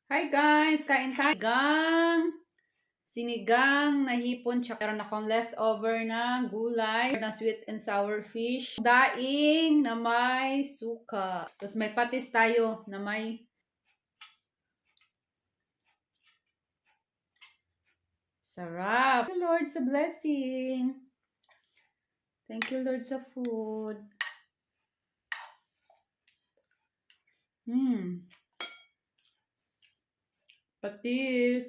Hi guys! Kain tayo. Sinigang na hipon. Tsaka meron akong leftover na gulay na sweet and sour fish. Daing na may suka. Tapos may patis tayo na may sarap. Thank you Lord sa blessing. Thank you Lord sa food. Patis.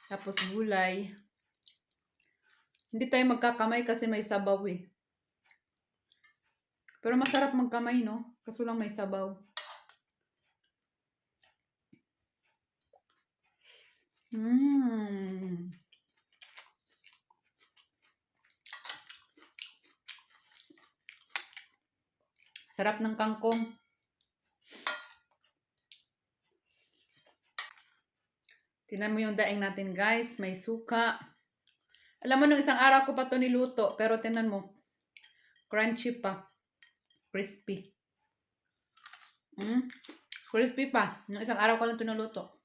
Tapos gulay. Hindi tayo magkakamay kasi may sabaw eh. Pero masarap magkamay, no? Kaso lang may sabaw. Sarap ng kangkong. Tingnan mo yung daing natin, guys. May suka. Alam mo, nung isang araw ko pa to niluto. Pero tingnan mo. Crunchy pa. Crispy. Crispy pa. Nung isang araw ko lang to niluto.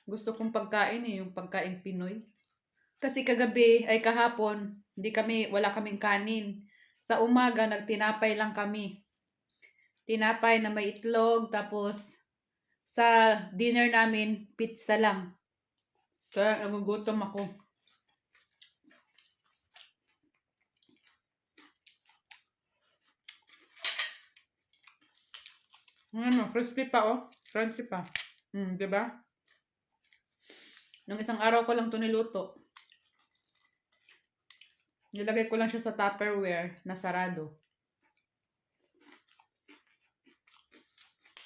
Gusto kong pagkain eh. Yung pagkain Pinoy. Kasi kagabi ay kahapon, wala kaming kanin. Sa umaga, nagtinapay lang kami. Tinapay na may itlog, tapos sa dinner namin, pizza lang. Kaya nagugutom ako. Crispy pa oh. Crunchy pa. Diba? Nung isang araw ko lang ito niluto. Nilagay ko lang siya sa Tupperware na sarado.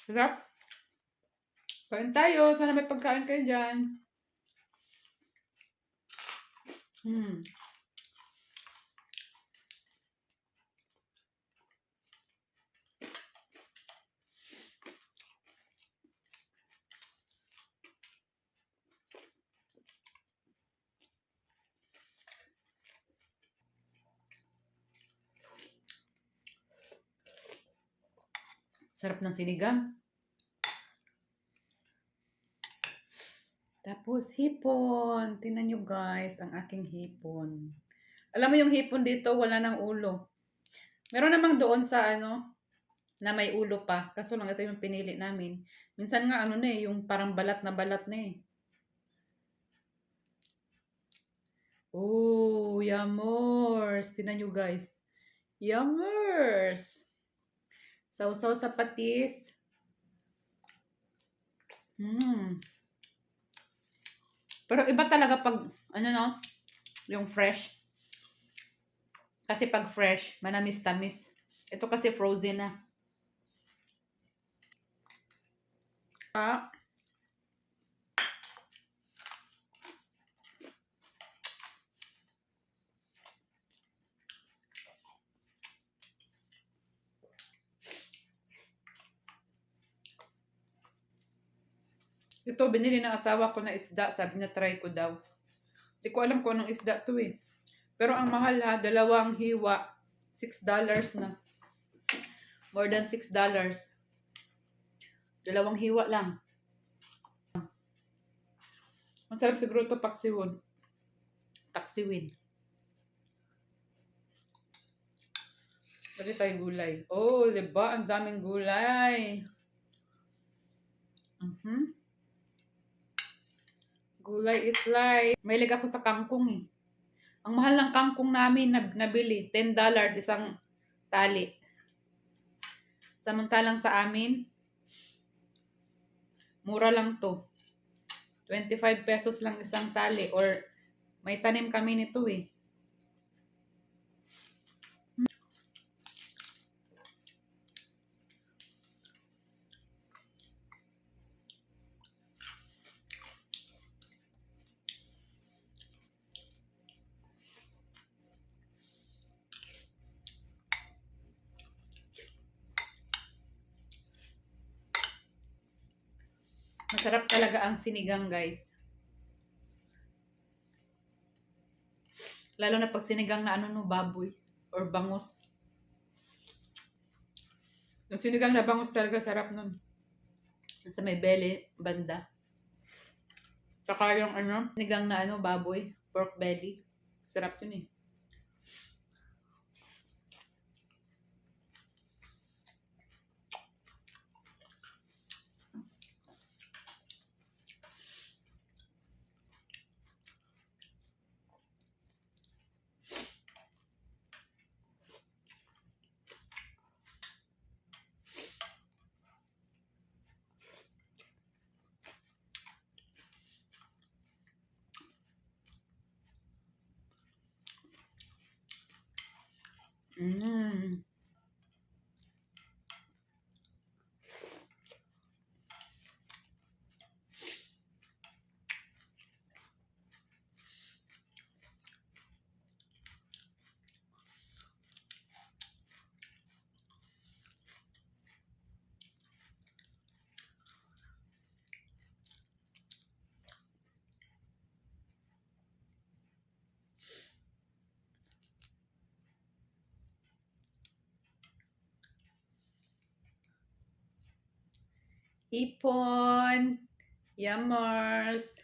Sarap. Kain tayo. Sana may pagkain kayo dyan. Sarap ng sinigang. Tapos hipon. Tingnan nyo guys, ang aking hipon. Alam mo yung hipon dito, wala ng ulo. Meron namang doon sa na may ulo pa. Kaso lang ito yung pinili namin. Minsan nga na eh, yung parang balat na eh. Oh, yummers. Tingnan nyo guys. Yummers. Sausaw sa patis. Pero iba talaga pag, yung fresh. Kasi pag fresh, manamis-tamis. Ito kasi frozen na. Ito, binili ng asawa ko na isda. Sabi niya, try ko daw. Hindi ko alam kung anong isda to eh. Pero ang mahal ha, dalawang hiwa. $6 na. More than $6. Dalawang hiwa lang. Masarap siguro ito paksiwin. Paksiwin. Lagi tayong gulay. Oh, diba? Ang daming gulay. Gulay is life. Mahilig ako sa kangkong eh. Ang mahal ng kangkong namin nabili. $10 isang tali. Samantalang sa amin, mura lang to. 25 pesos lang isang tali. Or may tanim kami nito eh. Masarap talaga ang sinigang, guys. Lalo na pag sinigang na ano no, baboy or bangus. Yung sinigang na bangus talaga sarap nun. Sa may belly, banda. Saka yung ano, sinigang na ano, baboy, pork belly. Sarap yun eh. Mm. Hipon. Yummers.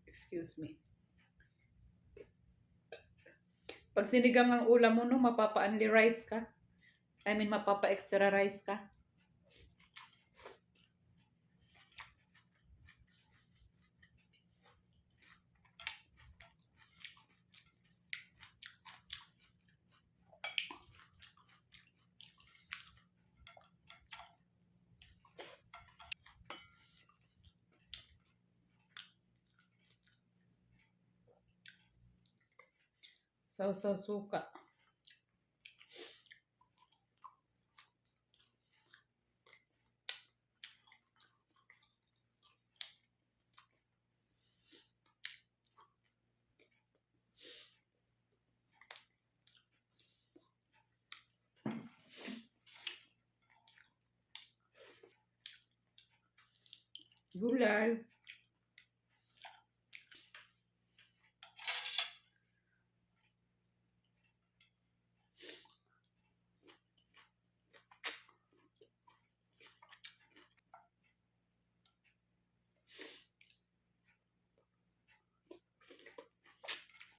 Excuse me. Pag sinigang ang ulam mo, no, mapapa-only rice ka. I mean, mapapa-extra rice ka. Sausaw suka. Gulay.